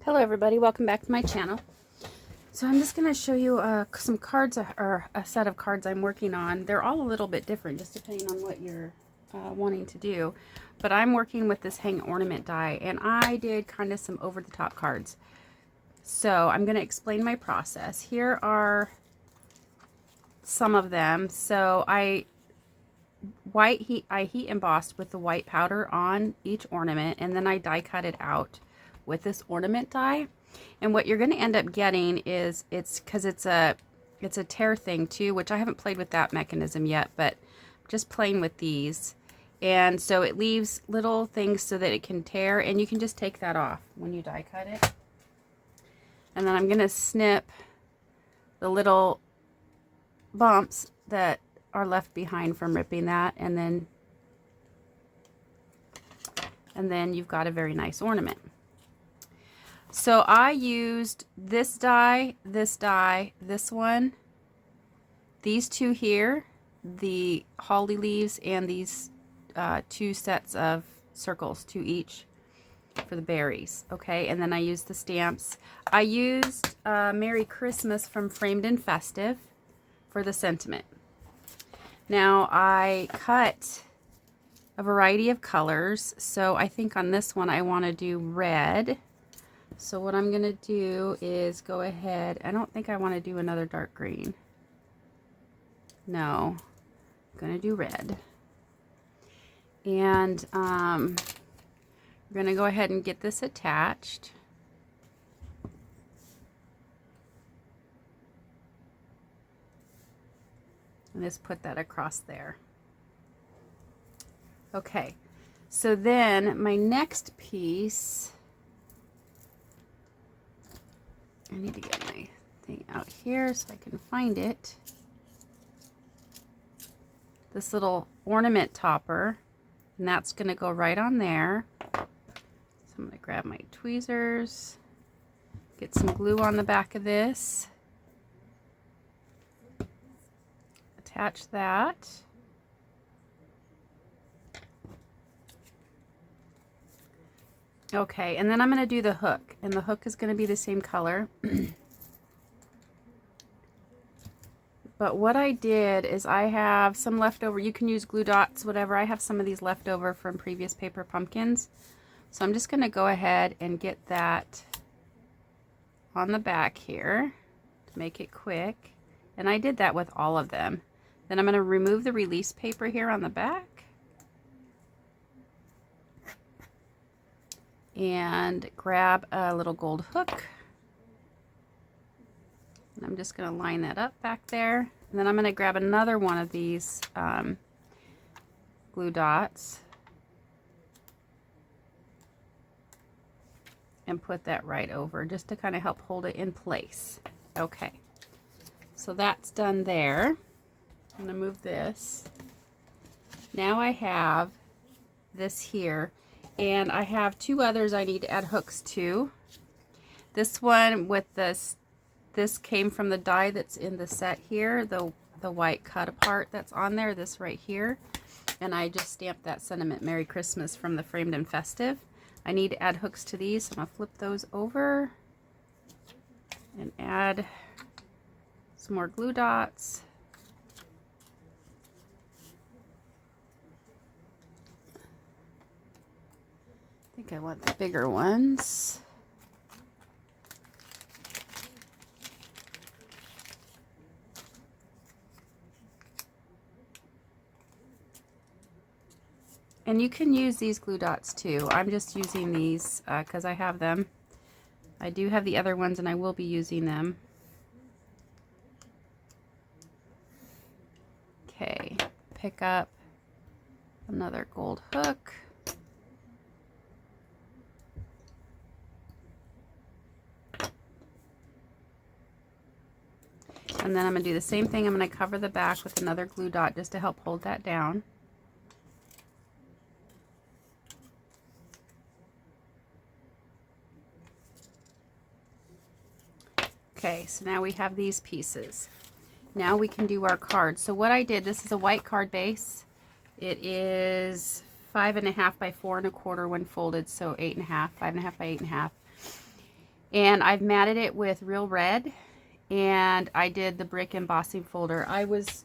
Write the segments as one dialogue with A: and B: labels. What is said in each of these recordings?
A: Hello everybody, welcome back to my channel. So I'm just going to show you some cards, or a set of cards I'm working on. They're all a little bit different just depending on what you're wanting to do. But I'm working with this Hang Ornament die, and I did kind of some over-the-top cards. So I'm going to explain my process. Here are some of them. So I heat embossed with the white powder on each ornament, and then I die cut it out with this ornament die. And what you're going to end up getting is, because it's a tear thing too, which I haven't played with that mechanism yet, but just playing with these. And so it leaves little things so that it can tear, and you can just take that off when you die cut it. And then I'm going to snip the little bumps that are left behind from ripping that, and then you've got a very nice ornament. So I used this die, this one, these two here, the holly leaves, and these two sets of circles, two each for the berries. Okay, and then I used the stamps. I used Merry Christmas from Framed and Festive for the sentiment. Now I cut a variety of colors, so I think on this one I want to do red. So what I'm going to do is go ahead, I don't think I want to do another dark green. No, I'm going to do red. And we're going to go ahead and get this attached. And just put that across there. Okay, so then my next piece, I need to get my thing out here so I can find it. This little ornament topper, and that's going to go right on there. So I'm going to grab my tweezers, get some glue on the back of this, attach that. Okay, and then I'm going to do the hook, and the hook is going to be the same color. But what I did is I have some leftover, you can use glue dots, whatever. I have some of these leftover from previous paper pumpkins. So I'm just going to go ahead and get that on the back here to make it quick. And I did that with all of them. Then I'm going to remove the release paper here on the back. And grab a little gold hook. And I'm just going to line that up back there. And then I'm going to grab another one of these glue dots and put that right over just to kind of help hold it in place. Okay, so that's done there. I'm going to move this. Now I have this here. And I have two others I need to add hooks to. This one with this came from the die that's in the set here, the white cut apart that's on there, this right here. And I just stamped that sentiment, Merry Christmas, from the Framed and Festive. I need to add hooks to these, so I'm going to flip those over and add some more glue dots. I think I want the bigger ones. And you can use these glue dots too. I'm just using these because I have them. I do have the other ones and I will be using them. Okay, pick up another gold hook. And then I'm going to do the same thing. I'm going to cover the back with another glue dot just to help hold that down. Okay, so now we have these pieces. Now we can do our cards. So what I did, this is a white card base. It is 5.5 by 4 1/4 when folded, so 8.5, 5.5 by 8.5. And I've matted it with Real Red, and I did the brick embossing folder. I was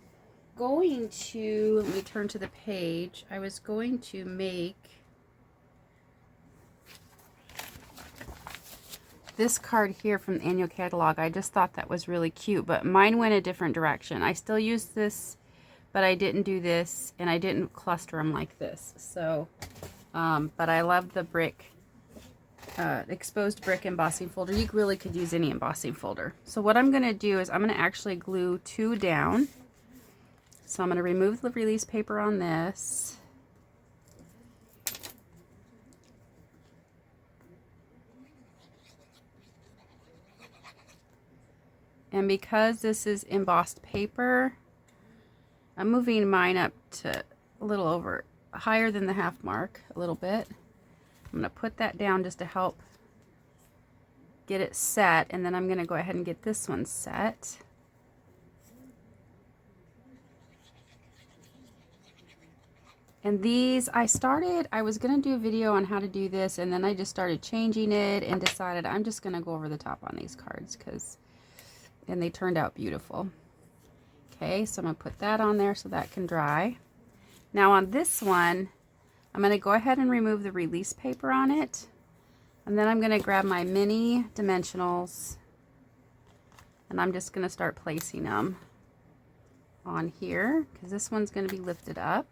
A: going to, let me turn to the page, I was going to make this card here from the annual catalog. I just thought that was really cute, but mine went a different direction. I still used this, but I didn't do this, and I didn't cluster them like this. So, but I love the brick, exposed brick embossing folder. You really could use any embossing folder. So what I'm going to do is I'm going to actually glue 2 down. So I'm going to remove the release paper on this. And because this is embossed paper, I'm moving mine up to a little over, higher than the half mark, a little bit. I'm going to put that down just to help get it set, and then I'm going to go ahead and get this one set. And these, I was going to do a video on how to do this, and then I just started changing it and decided I'm just going to go over the top on these cards, and they turned out beautiful. Okay, so I'm going to put that on there so that can dry. Now on this one, I'm going to go ahead and remove the release paper on it. And then I'm going to grab my mini dimensionals, and I'm just going to start placing them on here, because this one's going to be lifted up.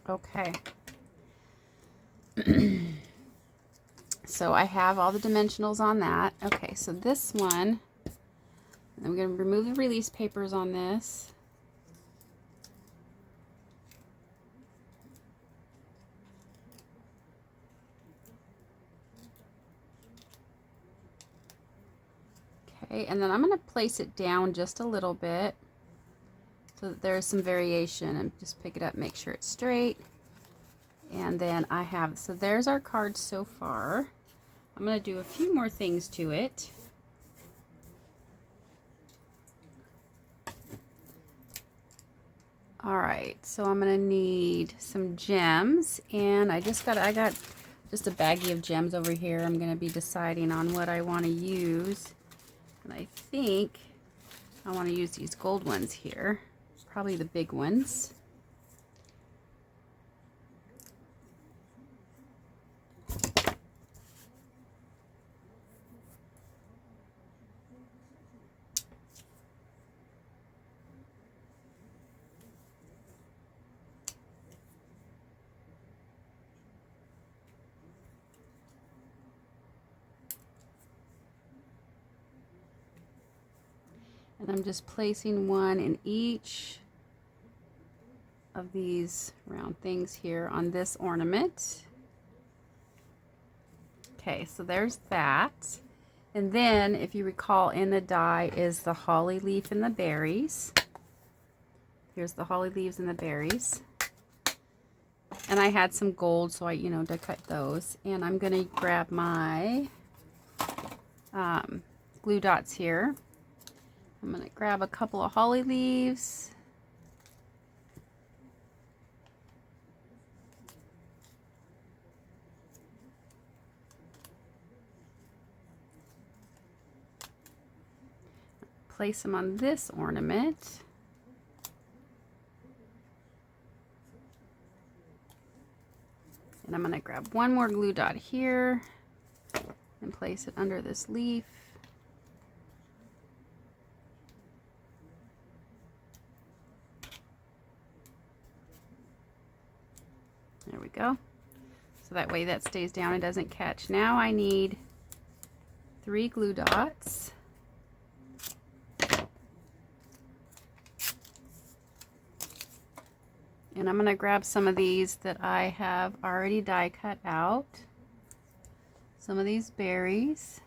A: Okay. So I have all the dimensionals on that. Okay, so this one, I'm going to remove the release papers on this. Okay, and then I'm going to place it down just a little bit so that there's some variation, and just pick it up, make sure it's straight. And then I have, so there's our card so far. I'm going to do a few more things to it. All right, so I'm going to need some gems, and I got just a baggie of gems over here. I'm going to be deciding on what I want to use, and I think I want to use these gold ones here, probably the big ones. And I'm just placing one in each of these round things here on this ornament. Okay, so there's that. And then, if you recall, in the die is the holly leaf and the berries. Here's the holly leaves and the berries. And I had some gold, so I, to cut those. And I'm going to grab my glue dots here. I'm going to grab a couple of holly leaves. Place them on this ornament. And I'm going to grab one more glue dot here and place it under this leaf. There we go. So that way that stays down and doesn't catch. Now I need 3 glue dots. And I'm going to grab some of these that I have already die cut out. Some of these berries.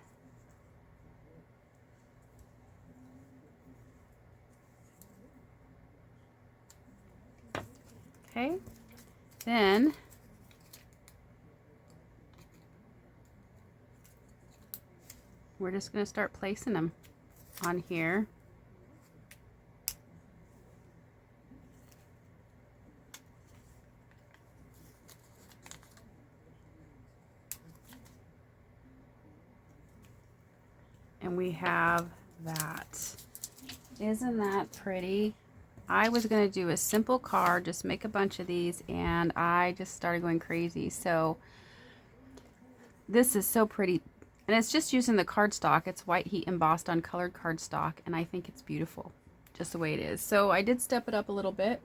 A: Okay. Then we're just going to start placing them on here. And we have that. Isn't that pretty? I was going to do a simple card, just make a bunch of these, and I just started going crazy. So this is so pretty. And it's just using the cardstock. It's white heat embossed on colored cardstock, and I think it's beautiful just the way it is. So I did step it up a little bit.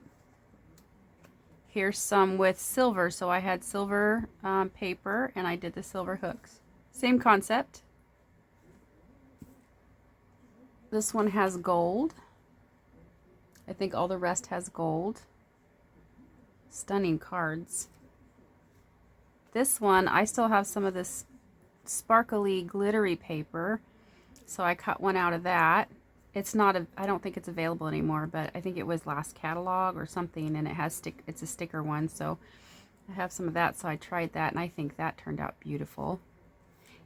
A: Here's some with silver. So I had silver paper, and I did the silver hooks. Same concept. This one has gold. I think all the rest has gold. Stunning cards. This one, I still have some of this sparkly, glittery paper, so I cut one out of that. It's not I don't think it's available anymore, but I think it was last catalog or something, and it has it's a sticker one, so I have some of that, so I tried that, and I think that turned out beautiful.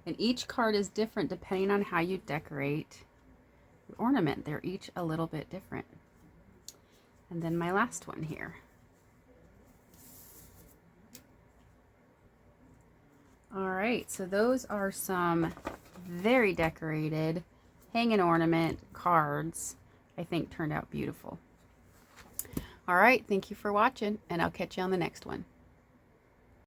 A: And each card is different depending on how you decorate your ornament. They're each a little bit different. And then my last one here. All right, so those are some very decorated hang and ornament cards. I think turned out beautiful. All right, thank you for watching, and I'll catch you on the next one.